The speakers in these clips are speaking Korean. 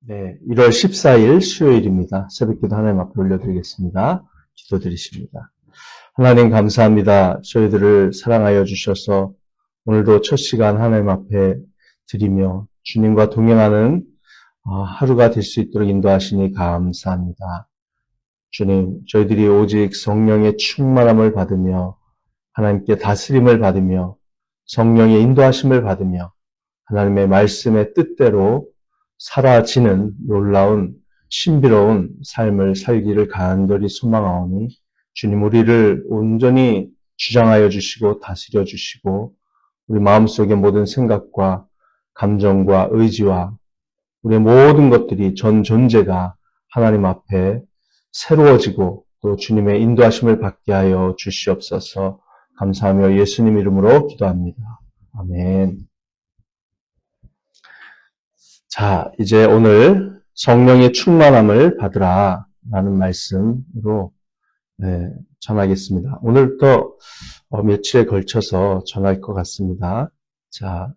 네, 1월 14일 수요일입니다. 새벽기도 하나님 앞에 올려드리겠습니다. 기도드리십니다. 하나님 감사합니다. 저희들을 사랑하여 주셔서 오늘도 첫 시간 하나님 앞에 드리며 주님과 동행하는 하루가 될 수 있도록 인도하시니 감사합니다. 주님, 저희들이 오직 성령의 충만함을 받으며 하나님께 다스림을 받으며 성령의 인도하심을 받으며 하나님의 말씀의 뜻대로 사라지는 놀라운 신비로운 삶을 살기를 간절히 소망하오니 주님 우리를 온전히 주장하여 주시고 다스려 주시고 우리 마음속의 모든 생각과 감정과 의지와 우리의 모든 것들이 전 존재가 하나님 앞에 새로워지고 또 주님의 인도하심을 받게 하여 주시옵소서. 감사하며 예수님 이름으로 기도합니다. 아멘. 자, 이제 오늘 성령의 충만함을 받으라 라는 말씀으로 전하겠습니다. 오늘부터 며칠에 걸쳐서 전할 것 같습니다. 자,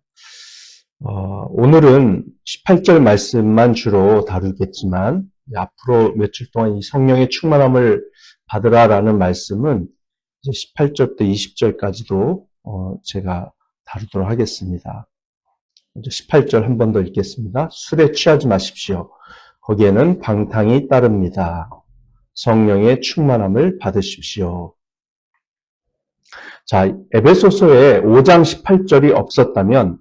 오늘은 18절 말씀만 주로 다루겠지만 앞으로 며칠 동안 이 성령의 충만함을 받으라 라는 말씀은 이제 18절부터 20절까지도 제가 다루도록 하겠습니다. 18절 한 번 더 읽겠습니다. 술에 취하지 마십시오. 거기에는 방탕이 따릅니다. 성령의 충만함을 받으십시오. 자, 에베소서에 5장 18절이 없었다면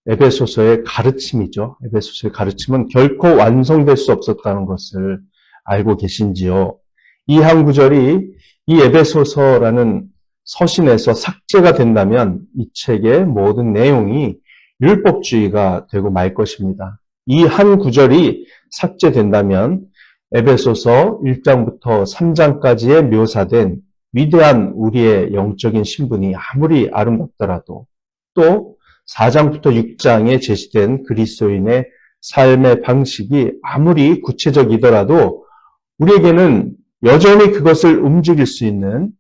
에베소서의 가르침이죠. 에베소서의 가르침은 결코 완성될 수 없었다는 것을 알고 계신지요. 이 한 구절이 이 에베소서라는 서신에서 삭제가 된다면 이 책의 모든 내용이 율법주의가 되고 말 것입니다. 이 한 구절이 삭제된다면 에베소서 1장부터 3장까지의 묘사된 위대한 우리의 영적인 신분이 아무리 아름답더라도 또 4장부터 6장에 제시된 그리스도인의 삶의 방식이 아무리 구체적이더라도 우리에게는 여전히 그것을 움직일 수 있는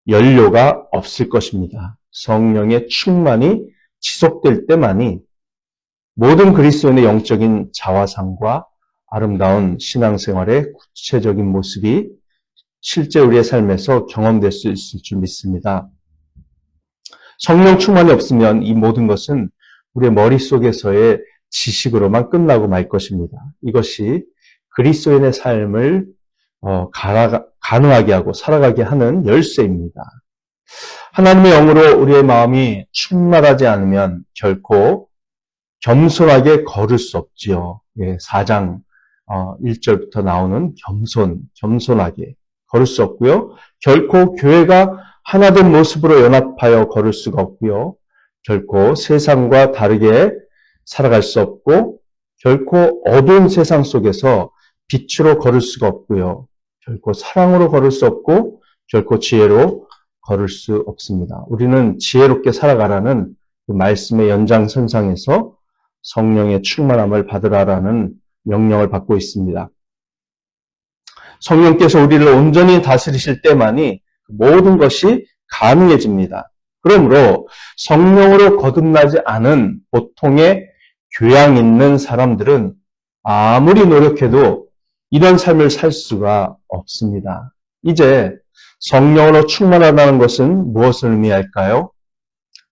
연료가 없을 것입니다. 성령의 충만이 지속될 때만이 모든 그리스도인의 영적인 자화상과 아름다운 신앙생활의 구체적인 모습이 실제 우리의 삶에서 경험될 수 있을 줄 믿습니다. 성령 충만이 없으면 이 모든 것은 우리의 머릿속에서의 지식으로만 끝나고 말 것입니다. 이것이 그리스도인의 삶을 가능하게 하고 살아가게 하는 열쇠입니다. 하나님의 영으로 우리의 마음이 충만하지 않으면 결코 겸손하게 걸을 수 없지요. 4장 1절부터 나오는 겸손하게 걸을 수 없고요. 결코 교회가 하나된 모습으로 연합하여 걸을 수가 없고요. 결코 세상과 다르게 살아갈 수 없고 결코 어두운 세상 속에서 빛으로 걸을 수가 없고요. 결코 사랑으로 걸을 수 없고 결코 지혜로 걸을 수 없습니다. 우리는 지혜롭게 살아가라는 그 말씀의 연장선상에서 성령의 충만함을 받으라라는 명령을 받고 있습니다. 성령께서 우리를 온전히 다스리실 때만이 모든 것이 가능해집니다. 그러므로 성령으로 거듭나지 않은 보통의 교양 있는 사람들은 아무리 노력해도 이런 삶을 살 수가 없습니다. 이제 성령으로 충만하다는 것은 무엇을 의미할까요?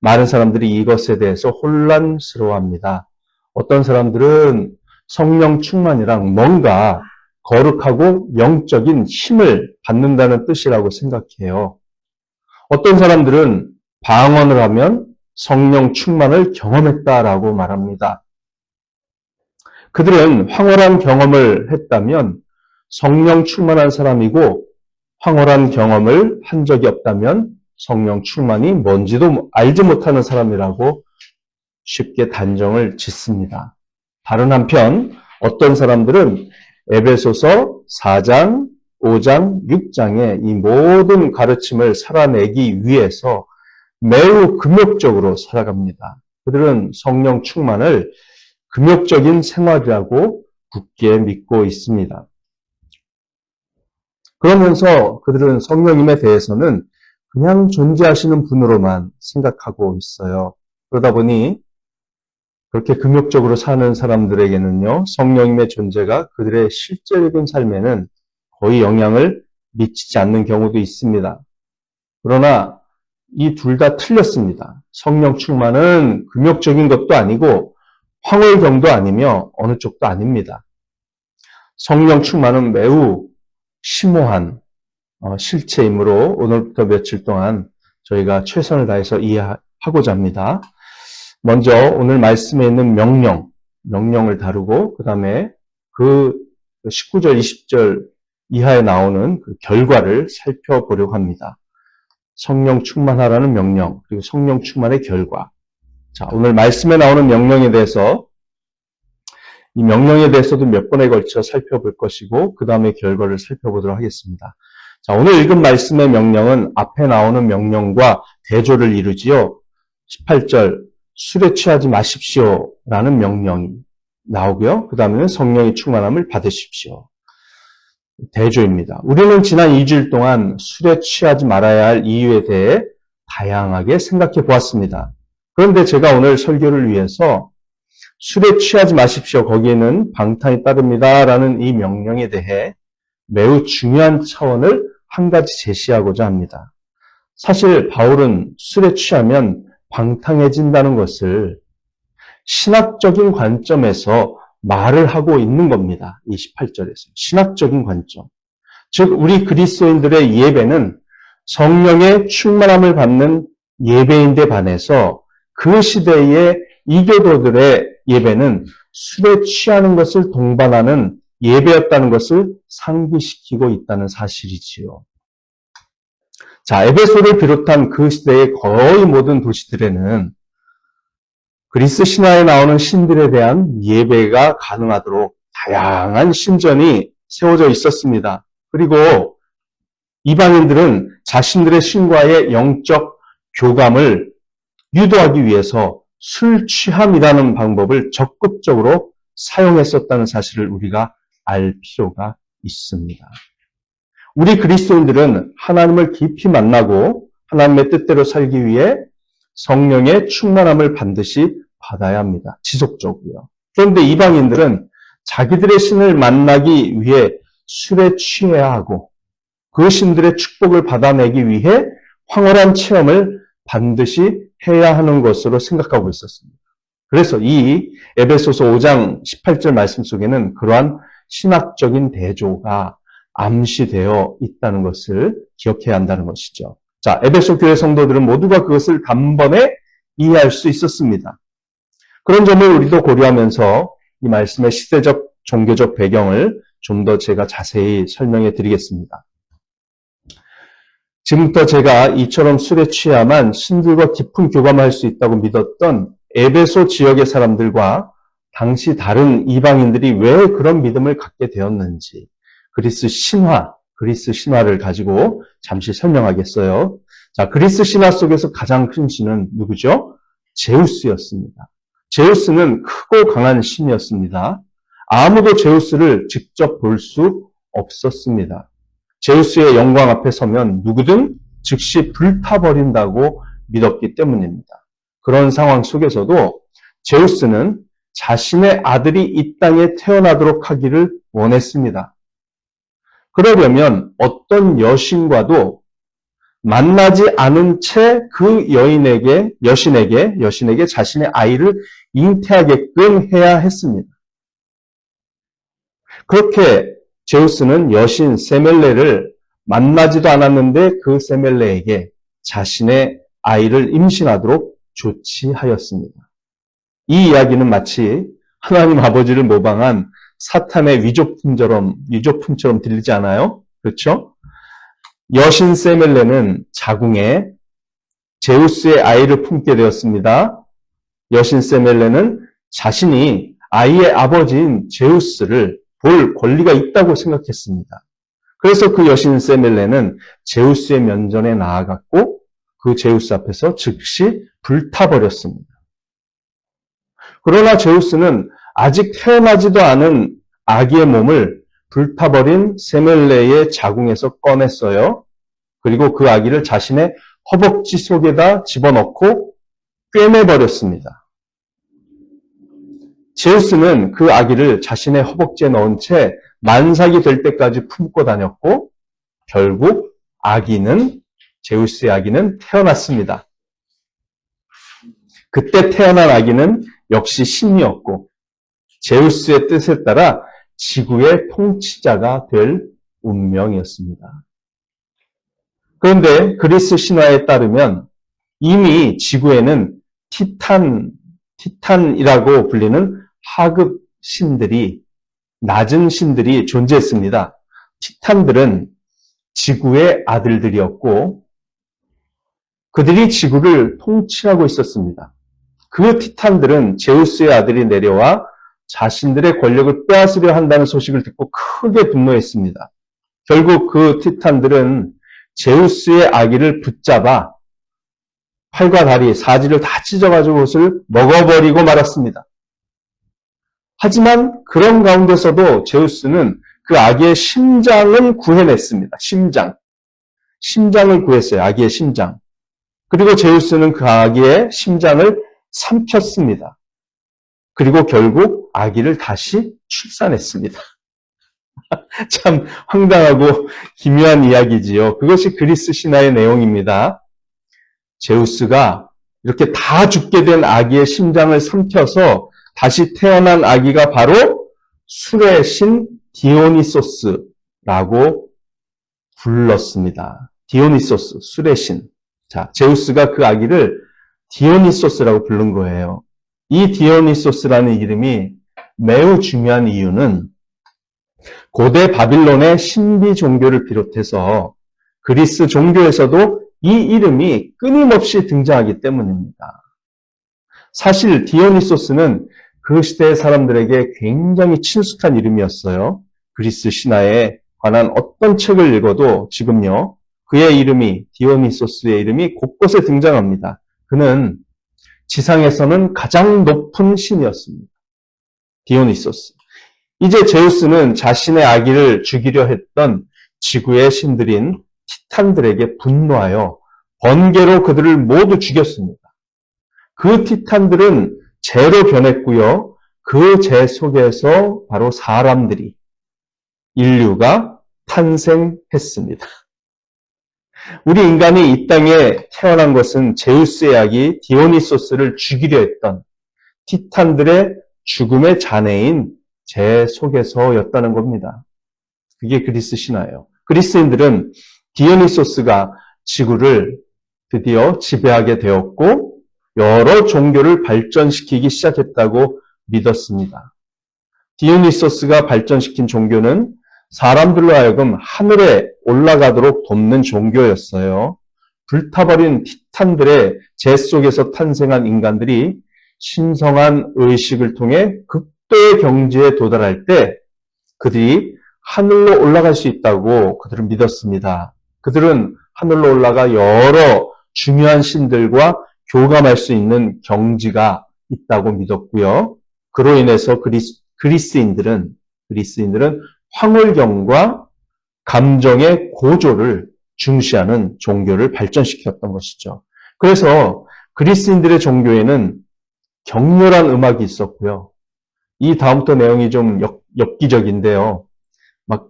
많은 사람들이 이것에 대해서 혼란스러워합니다. 어떤 사람들은 성령 충만이랑 뭔가 거룩하고 영적인 힘을 받는다는 뜻이라고 생각해요. 어떤 사람들은 방언을 하면 성령 충만을 경험했다라고 말합니다. 그들은 황홀한 경험을 했다면 성령 충만한 사람이고 황홀한 경험을 한 적이 없다면 성령 충만이 뭔지도 알지 못하는 사람이라고 쉽게 단정을 짓습니다. 다른 한편 어떤 사람들은 에베소서 4장, 5장, 6장의 이 모든 가르침을 살아내기 위해서 매우 금욕적으로 살아갑니다. 그들은 성령 충만을 금욕적인 생활이라고 굳게 믿고 있습니다. 그러면서 그들은 성령님에 대해서는 그냥 존재하시는 분으로만 생각하고 있어요. 그러다 보니 그렇게 금욕적으로 사는 사람들에게는요, 성령님의 존재가 그들의 실제적인 삶에는 거의 영향을 미치지 않는 경우도 있습니다. 그러나 이 둘 다 틀렸습니다. 성령 충만은 금욕적인 것도 아니고 황홀경도 아니며 어느 쪽도 아닙니다. 성령 충만은 매우 심오한 실체이므로 오늘부터 며칠 동안 저희가 최선을 다해서 이해하고자 합니다. 먼저 오늘 말씀에 있는 명령을 다루고 그 다음에 그 19절, 20절 이하에 나오는 그 결과를 살펴보려고 합니다. 성령 충만하라는 명령, 그리고 성령 충만의 결과. 자, 오늘 말씀에 나오는 명령에 대해서 이 명령에 대해서도 몇 번에 걸쳐 살펴볼 것이고 그 다음에 결과를 살펴보도록 하겠습니다. 자, 오늘 읽은 말씀의 명령은 앞에 나오는 명령과 대조를 이루지요. 18절 술에 취하지 마십시오 라는 명령이 나오고요. 그 다음에는 성령의 충만함을 받으십시오. 대조입니다. 우리는 지난 2주일 동안 술에 취하지 말아야 할 이유에 대해 다양하게 생각해 보았습니다. 그런데 제가 오늘 설교를 위해서 술에 취하지 마십시오. 거기에는 방탕이 따릅니다. 라는 이 명령에 대해 매우 중요한 차원을 한 가지 제시하고자 합니다. 사실 바울은 술에 취하면 방탕해진다는 것을 신학적인 관점에서 말을 하고 있는 겁니다. 이 18절에서. 신학적인 관점. 즉 우리 그리스도인들의 예배는 성령의 충만함을 받는 예배인데 반해서 그 시대의 이교도들의 예배는 술에 취하는 것을 동반하는 예배였다는 것을 상기시키고 있다는 사실이지요. 자, 에베소를 비롯한 그 시대의 거의 모든 도시들에는 그리스 신화에 나오는 신들에 대한 예배가 가능하도록 다양한 신전이 세워져 있었습니다. 그리고 이방인들은 자신들의 신과의 영적 교감을 유도하기 위해서 술 취함이라는 방법을 적극적으로 사용했었다는 사실을 우리가 알 필요가 있습니다. 우리 그리스도인들은 하나님을 깊이 만나고 하나님의 뜻대로 살기 위해 성령의 충만함을 반드시 받아야 합니다. 지속적으로요. 그런데 이방인들은 자기들의 신을 만나기 위해 술에 취해야 하고 그 신들의 축복을 받아내기 위해 황홀한 체험을 반드시 해야 하는 것으로 생각하고 있었습니다. 그래서 이 에베소서 5장 18절 말씀 속에는 그러한 신학적인 대조가 암시되어 있다는 것을 기억해야 한다는 것이죠. 자, 에베소 교회 성도들은 모두가 그것을 단번에 이해할 수 있었습니다. 그런 점을 우리도 고려하면서 이 말씀의 시대적, 종교적 배경을 좀 더 제가 자세히 설명해 드리겠습니다. 지금부터 제가 이처럼 술에 취해야만 신들과 깊은 교감할 수 있다고 믿었던 에베소 지역의 사람들과 당시 다른 이방인들이 왜 그런 믿음을 갖게 되었는지 그리스 신화를 가지고 잠시 설명하겠어요. 자, 그리스 신화 속에서 가장 큰 신은 누구죠? 제우스였습니다. 제우스는 크고 강한 신이었습니다. 아무도 제우스를 직접 볼 수 없었습니다. 제우스의 영광 앞에 서면 누구든 즉시 불타버린다고 믿었기 때문입니다. 그런 상황 속에서도 제우스는 자신의 아들이 이 땅에 태어나도록 하기를 원했습니다. 그러려면 어떤 여신과도 만나지 않은 채 그 여신에게 자신의 아이를 잉태하게끔 해야 했습니다. 그렇게 제우스는 여신 세멜레를 만나지도 않았는데 그 세멜레에게 자신의 아이를 임신하도록 조치하였습니다. 이 이야기는 마치 하나님 아버지를 모방한 사탄의 위조품처럼 들리지 않아요? 그렇죠? 여신 세멜레는 자궁에 제우스의 아이를 품게 되었습니다. 여신 세멜레는 자신이 아이의 아버지인 제우스를 볼 권리가 있다고 생각했습니다. 그래서 그 여신 세멜레는 제우스의 면전에 나아갔고 그 제우스 앞에서 즉시 불타버렸습니다. 그러나 제우스는 아직 태어나지도 않은 아기의 몸을 불타버린 세멜레의 자궁에서 꺼냈어요. 그리고 그 아기를 자신의 허벅지 속에다 집어넣고 꿰매버렸습니다. 제우스는 그 아기를 자신의 허벅지에 넣은 채 만삭이 될 때까지 품고 다녔고 결국 제우스의 아기는 태어났습니다. 그때 태어난 아기는 역시 신이었고 제우스의 뜻에 따라 지구의 통치자가 될 운명이었습니다. 그런데 그리스 신화에 따르면 이미 지구에는 티탄이라고 불리는 하급 신들이, 낮은 신들이 존재했습니다. 티탄들은 지구의 아들들이었고 그들이 지구를 통치하고 있었습니다. 그 티탄들은 제우스의 아들이 내려와 자신들의 권력을 빼앗으려 한다는 소식을 듣고 크게 분노했습니다. 결국 그 티탄들은 제우스의 아기를 붙잡아 팔과 다리, 사지를 다 찢어가지고 그것을 먹어버리고 말았습니다. 하지만 그런 가운데서도 제우스는 그 아기의 심장은 구해냈습니다. 심장을 구했어요. 아기의 심장. 그리고 제우스는 그 아기의 심장을 삼켰습니다. 그리고 결국 아기를 다시 출산했습니다. 참 황당하고 기묘한 이야기지요. 그것이 그리스 신화의 내용입니다. 제우스가 이렇게 다 죽게 된 아기의 심장을 삼켜서 다시 태어난 아기가 바로 술의 신 디오니소스라고 불렀습니다. 디오니소스, 술의 신. 자, 제우스가 그 아기를 디오니소스라고 부른 거예요. 이 디오니소스라는 이름이 매우 중요한 이유는 고대 바빌론의 신비 종교를 비롯해서 그리스 종교에서도 이 이름이 끊임없이 등장하기 때문입니다. 사실 디오니소스는 그 시대의 사람들에게 굉장히 친숙한 이름이었어요. 그리스 신화에 관한 어떤 책을 읽어도 지금요, 그의 이름이, 디오니소스의 이름이 곳곳에 등장합니다. 그는 지상에서는 가장 높은 신이었습니다. 디오니소스. 이제 제우스는 자신의 아기를 죽이려 했던 지구의 신들인 티탄들에게 분노하여 번개로 그들을 모두 죽였습니다. 그 티탄들은 재로 변했고요. 그 재 속에서 바로 인류가 탄생했습니다. 우리 인간이 이 땅에 태어난 것은 제우스의 아기 디오니소스를 죽이려 했던 티탄들의 죽음의 잔해인 재 속에서였다는 겁니다. 그게 그리스 신화예요. 그리스인들은 디오니소스가 지구를 드디어 지배하게 되었고 여러 종교를 발전시키기 시작했다고 믿었습니다. 디오니소스가 발전시킨 종교는 사람들로 하여금 하늘에 올라가도록 돕는 종교였어요. 불타버린 티탄들의 재 속에서 탄생한 인간들이 신성한 의식을 통해 극도의 경지에 도달할 때 그들이 하늘로 올라갈 수 있다고 그들은 믿었습니다. 그들은 하늘로 올라가 여러 중요한 신들과 교감할 수 있는 경지가 있다고 믿었고요. 그로 인해서 그리스인들은 황홀경과 감정의 고조를 중시하는 종교를 발전시켰던 것이죠. 그래서 그리스인들의 종교에는 격렬한 음악이 있었고요. 이 다음부터 내용이 좀 엽기적인데요. 막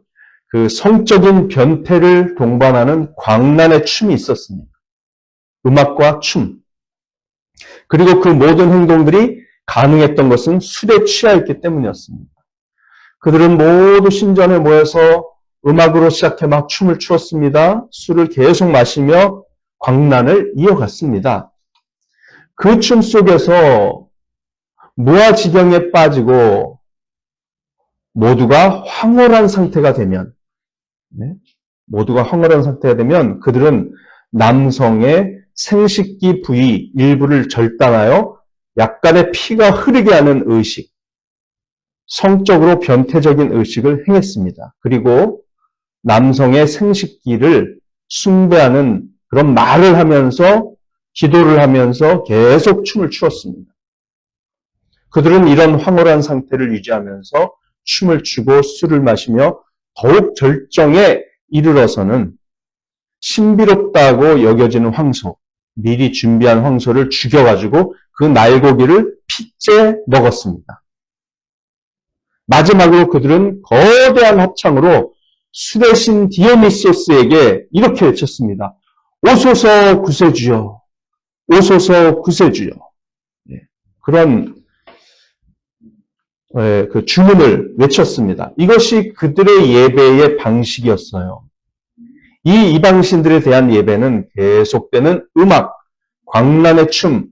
그 성적인 변태를 동반하는 광란의 춤이 있었습니다. 음악과 춤. 그리고 그 모든 행동들이 가능했던 것은 술에 취하였기 때문이었습니다. 그들은 모두 신전에 모여서 음악으로 시작해 막 춤을 추었습니다. 술을 계속 마시며 광란을 이어갔습니다. 그 춤 속에서 무아지경에 빠지고 모두가 황홀한 상태가 되면 그들은 남성의 생식기 부위 일부를 절단하여 약간의 피가 흐르게 하는 의식, 성적으로 변태적인 의식을 행했습니다. 그리고 남성의 생식기를 숭배하는 그런 말을 하면서 기도를 하면서 계속 춤을 추었습니다. 그들은 이런 황홀한 상태를 유지하면서 춤을 추고 술을 마시며 더욱 절정에 이르러서는 신비롭다고 여겨지는 황소, 미리 준비한 황소를 죽여가지고 그 날고기를 핏째 먹었습니다. 마지막으로 그들은 거대한 합창으로 수레신 디오니소스에게 이렇게 외쳤습니다. 오소서 구세주여, 오소서 구세주여. 그런 그 주문을 외쳤습니다. 이것이 그들의 예배의 방식이었어요. 이 이방신들에 대한 예배는 계속되는 음악, 광란의 춤,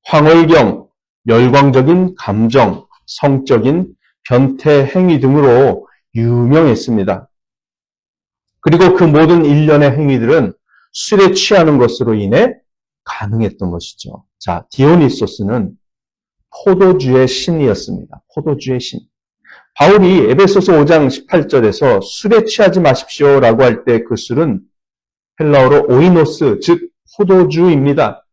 황홀경, 열광적인 감정, 성적인 변태 행위 등으로 유명했습니다. 그리고 그 모든 일련의 행위들은 술에 취하는 것으로 인해 가능했던 것이죠. 자, 디오니소스는 포도주의 신이었습니다. 포도주의 신. 바울이 에베소서 5장 18절에서 술에 취하지 마십시오라고 할 때 그 술은 헬라어로 오이노스, 즉 포도주입니다.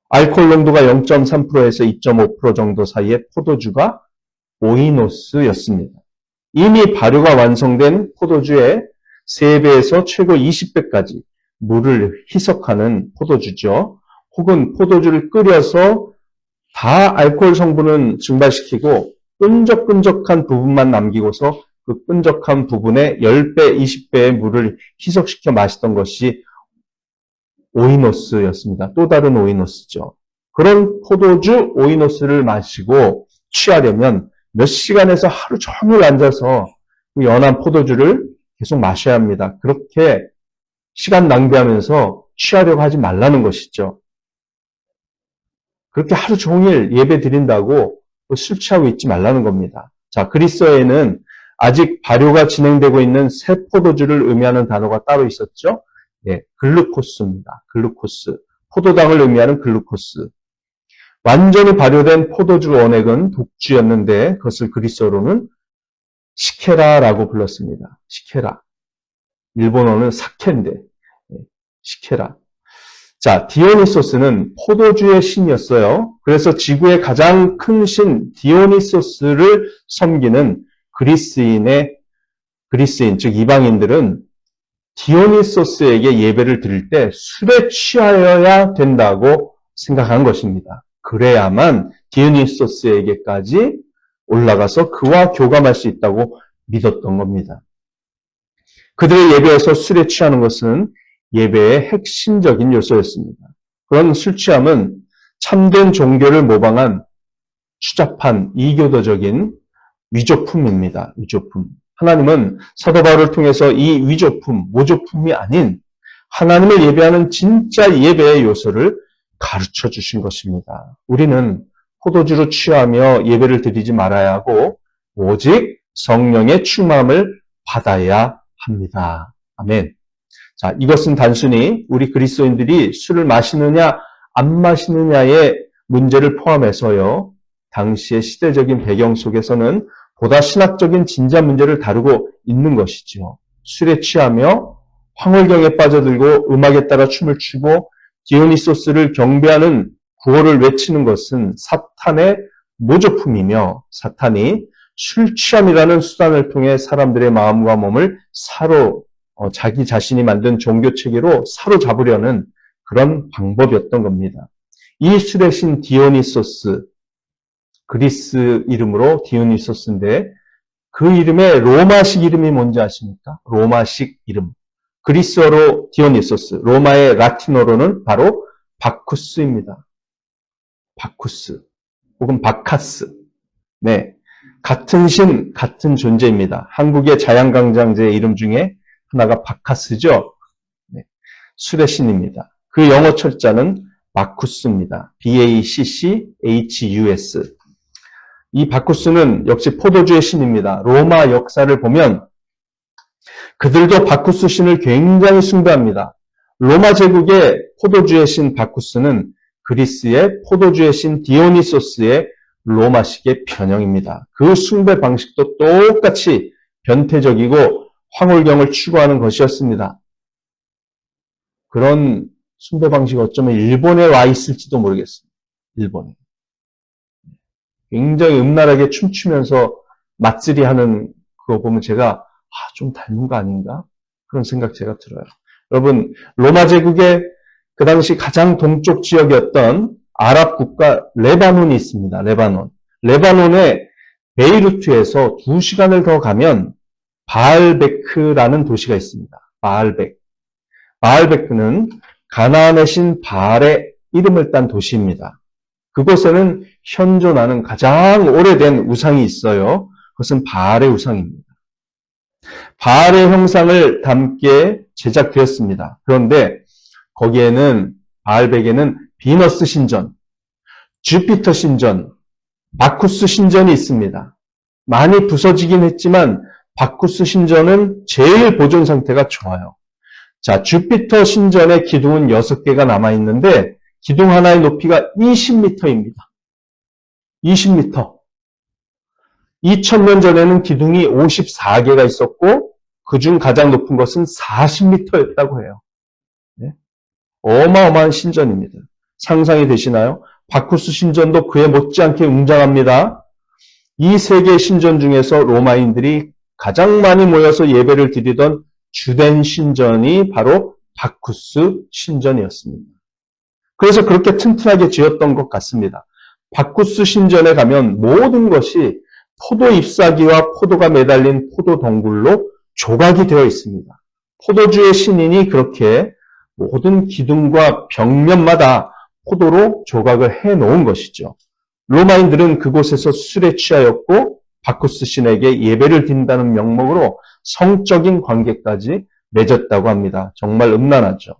알코올 농도가 0.3%에서 2.5% 정도 사이의 포도주가 오이노스였습니다. 이미 발효가 완성된 포도주의 3배에서 최고 20배까지 물을 희석하는 포도주죠. 혹은 포도주를 끓여서 다 알코올 성분은 증발시키고 끈적끈적한 부분만 남기고서 그 끈적한 부분에 10배, 20배의 물을 희석시켜 마시던 것이 오이노스였습니다. 또 다른 오이노스죠. 그런 포도주 오이노스를 마시고 취하려면 몇 시간에서 하루 종일 앉아서 그 연한 포도주를 계속 마셔야 합니다. 그렇게 시간 낭비하면서 취하려고 하지 말라는 것이죠. 그렇게 하루 종일 예배 드린다고 술 취하고 있지 말라는 겁니다. 자, 그리스어에는 아직 발효가 진행되고 있는 새 포도주를 의미하는 단어가 따로 있었죠. 예, 글루코스입니다. 글루코스. 포도당을 의미하는 글루코스. 완전히 발효된 포도주 원액은 독주였는데 그것을 그리스어로는 시케라라고 불렀습니다. 시케라. 일본어는 사케인데 시케라. 자, 디오니소스는 포도주의 신이었어요. 그래서 지구의 가장 큰 신 디오니소스를 섬기는 그리스인, 즉 이방인들은 디오니소스에게 예배를 드릴 때 술에 취하여야 된다고 생각한 것입니다. 그래야만 디오니소스에게까지 올라가서 그와 교감할 수 있다고 믿었던 겁니다. 그들의 예배에서 술에 취하는 것은 예배의 핵심적인 요소였습니다. 그런 술 취함은 참된 종교를 모방한 추잡한 이교도적인 위조품입니다. 위조품. 하나님은 사도 바울을 통해서 이 위조품, 모조품이 아닌 하나님을 예배하는 진짜 예배의 요소를 가르쳐 주신 것입니다. 우리는 포도주로 취하며 예배를 드리지 말아야 하고 오직 성령의 충만함을 받아야 합니다. 아멘. 자, 이것은 단순히 우리 그리스도인들이 술을 마시느냐 안 마시느냐의 문제를 포함해서요. 당시의 시대적인 배경 속에서는 보다 신학적인 진짜 문제를 다루고 있는 것이죠. 술에 취하며 황홀경에 빠져들고 음악에 따라 춤을 추고 디오니소스를 경배하는 구호를 외치는 것은 사탄의 모조품이며 사탄이 술 취함이라는 수단을 통해 사람들의 마음과 몸을 자기 자신이 만든 종교체계로 사로잡으려는 그런 방법이었던 겁니다. 이 술의 신 디오니소스, 그리스 이름으로 디오니소스인데 그 이름의 로마식 이름이 뭔지 아십니까? 로마식 이름. 그리스어로 디오니소스, 로마의 라틴어로는 바로 바쿠스입니다. 바쿠스 혹은 바카스. 네, 같은 신, 같은 존재입니다. 한국의 자양강장제의 이름 중에 하나가 바카스죠. 네, 술의 신입니다. 그 영어 철자는 바쿠스입니다. B-A-C-C-H-U-S. 이 바쿠스는 역시 포도주의 신입니다. 로마 역사를 보면 그들도 바쿠스 신을 굉장히 숭배합니다. 로마 제국의 포도주의 신 바쿠스는 그리스의 포도주의 신 디오니소스의 로마식의 변형입니다. 그 숭배 방식도 똑같이 변태적이고 황홀경을 추구하는 것이었습니다. 그런 숭배 방식이 어쩌면 일본에 와 있을지도 모르겠습니다. 일본에. 굉장히 음란하게 춤추면서 맞쓰리하는 그거 보면 제가 좀 닮은 거 아닌가? 그런 생각 제가 들어요. 여러분, 로마 제국의 그 당시 가장 동쪽 지역이었던 아랍 국가 레바논이 있습니다. 레바논에 베이루트에서 2시간을 더 가면 바알베크라는 도시가 있습니다. 바알베크는 가나안의 신 바알의 이름을 딴 도시입니다. 그곳에는 현존하는 가장 오래된 우상이 있어요. 그것은 바알의 우상입니다. 바알의 형상을 담게 제작되었습니다. 그런데 거기에는 바알백에는 비너스 신전, 주피터 신전, 바쿠스 신전이 있습니다. 많이 부서지긴 했지만 바쿠스 신전은 제일 보존 상태가 좋아요. 자, 주피터 신전의 기둥은 6개가 남아있는데 기둥 하나의 높이가 20m입니다. 20m. 2000년 전에는 기둥이 54개가 있었고 그중 가장 높은 것은 40m였다고 해요. 네? 어마어마한 신전입니다. 상상이 되시나요? 바쿠스 신전도 그에 못지않게 웅장합니다. 이 3개의 신전 중에서 로마인들이 가장 많이 모여서 예배를 드리던 주된 신전이 바로 바쿠스 신전이었습니다. 그래서 그렇게 튼튼하게 지었던 것 같습니다. 바쿠스 신전에 가면 모든 것이 포도 잎사귀와 포도가 매달린 포도 덩굴로 조각이 되어 있습니다. 포도주의 신인이 그렇게 모든 기둥과 벽면마다 포도로 조각을 해놓은 것이죠. 로마인들은 그곳에서 술에 취하였고 바쿠스 신에게 예배를 드린다는 명목으로 성적인 관계까지 맺었다고 합니다. 정말 음란하죠.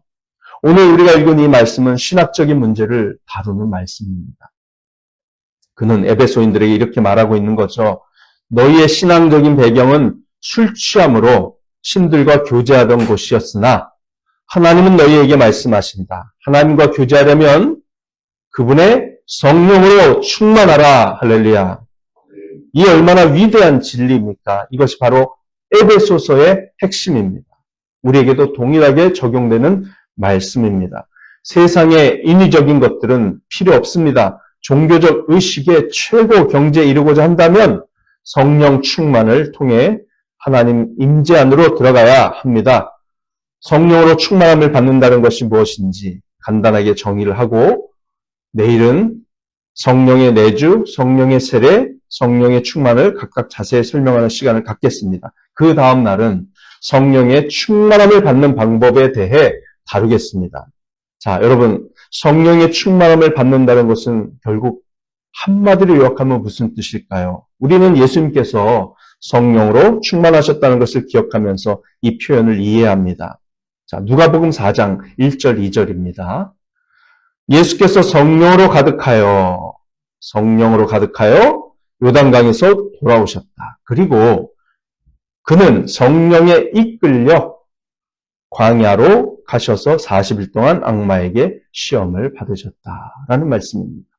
오늘 우리가 읽은 이 말씀은 신학적인 문제를 다루는 말씀입니다. 그는 에베소인들에게 이렇게 말하고 있는 거죠. 너희의 신앙적인 배경은 술 취함으로 신들과 교제하던 곳이었으나 하나님은 너희에게 말씀하신다. 하나님과 교제하려면 그분의 성령으로 충만하라. 할렐루야. 이 얼마나 위대한 진리입니까? 이것이 바로 에베소서의 핵심입니다. 우리에게도 동일하게 적용되는 말씀입니다. 세상의 인위적인 것들은 필요 없습니다. 종교적 의식의 최고 경지에 이르고자 한다면 성령 충만을 통해 하나님 임재 안으로 들어가야 합니다. 성령으로 충만함을 받는다는 것이 무엇인지 간단하게 정의를 하고 내일은 성령의 내주, 성령의 세례, 성령의 충만을 각각 자세히 설명하는 시간을 갖겠습니다. 그 다음 날은 성령의 충만함을 받는 방법에 대해 다루겠습니다. 자, 여러분, 성령의 충만함을 받는다는 것은 결국 한마디로 요약하면 무슨 뜻일까요? 우리는 예수님께서 성령으로 충만하셨다는 것을 기억하면서 이 표현을 이해합니다. 자, 누가복음 4장 1절, 2절입니다. 예수께서 성령으로 가득하여 요단강에서 돌아오셨다. 그리고 그는 성령에 이끌려 광야로 가셔서 40일 동안 악마에게 시험을 받으셨다라는 말씀입니다.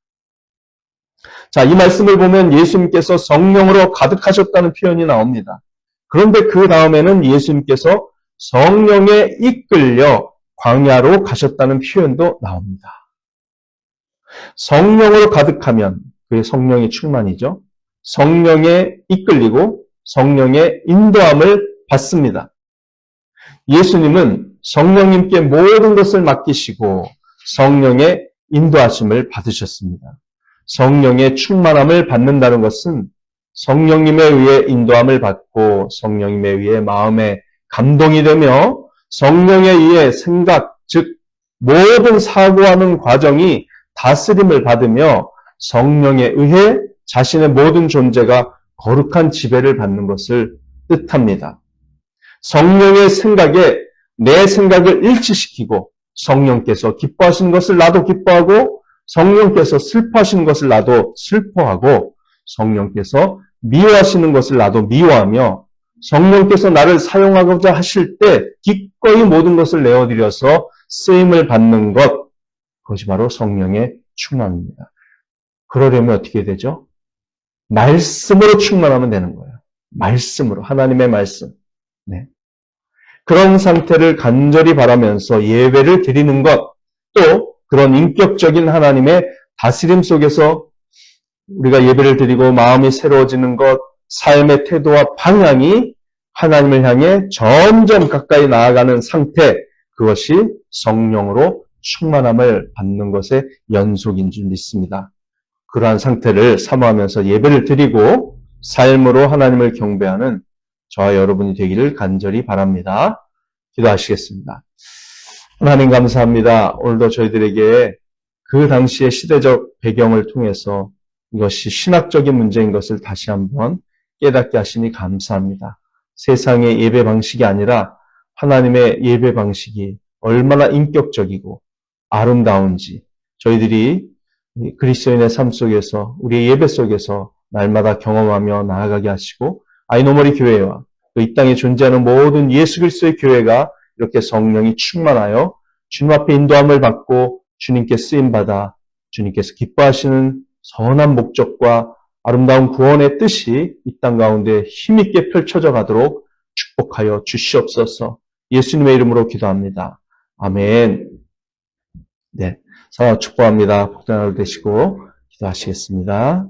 자, 이 말씀을 보면 예수님께서 성령으로 가득하셨다는 표현이 나옵니다. 그런데 그 다음에는 예수님께서 성령에 이끌려 광야로 가셨다는 표현도 나옵니다. 성령으로 가득하면 그게 성령의 충만이죠. 성령에 이끌리고 성령의 인도함을 받습니다. 예수님은 성령님께 모든 것을 맡기시고 성령의 인도하심을 받으셨습니다. 성령의 충만함을 받는다는 것은 성령님에 의해 인도함을 받고 성령님에 의해 마음에 감동이 되며 성령에 의해 생각, 즉 모든 사고하는 과정이 다스림을 받으며 성령에 의해 자신의 모든 존재가 거룩한 지배를 받는 것을 뜻합니다. 성령의 생각에 내 생각을 일치시키고 성령께서 기뻐하시는 것을 나도 기뻐하고 성령께서 슬퍼하시는 것을 나도 슬퍼하고 성령께서 미워하시는 것을 나도 미워하며 성령께서 나를 사용하고자 하실 때 기꺼이 모든 것을 내어드려서 쓰임을 받는 것, 그것이 바로 성령의 충만입니다. 그러려면 어떻게 되죠? 말씀으로 충만하면 되는 거예요. 말씀으로, 하나님의 말씀. 네. 그런 상태를 간절히 바라면서 예배를 드리는 것, 또 그런 인격적인 하나님의 다스림 속에서 우리가 예배를 드리고 마음이 새로워지는 것, 삶의 태도와 방향이 하나님을 향해 점점 가까이 나아가는 상태, 그것이 성령으로 충만함을 받는 것의 연속인 줄 믿습니다. 그러한 상태를 사모하면서 예배를 드리고 삶으로 하나님을 경배하는 저와 여러분이 되기를 간절히 바랍니다. 기도하시겠습니다. 하나님 감사합니다. 오늘도 저희들에게 그 당시의 시대적 배경을 통해서 이것이 신학적인 문제인 것을 다시 한번 깨닫게 하시니 감사합니다. 세상의 예배 방식이 아니라 하나님의 예배 방식이 얼마나 인격적이고 아름다운지 저희들이 그리스도인의 삶 속에서 우리의 예배 속에서 날마다 경험하며 나아가게 하시고 아이노머리 교회와 이 땅에 존재하는 모든 예수 그리스도의 교회가 이렇게 성령이 충만하여 주님 앞에 인도함을 받고 주님께 쓰임받아 주님께서 기뻐하시는 선한 목적과 아름다운 구원의 뜻이 이 땅 가운데 힘있게 펼쳐져 가도록 축복하여 주시옵소서. 예수님의 이름으로 기도합니다. 아멘. 네, 사랑과 축복합니다. 복된 하루 되시고 기도하시겠습니다.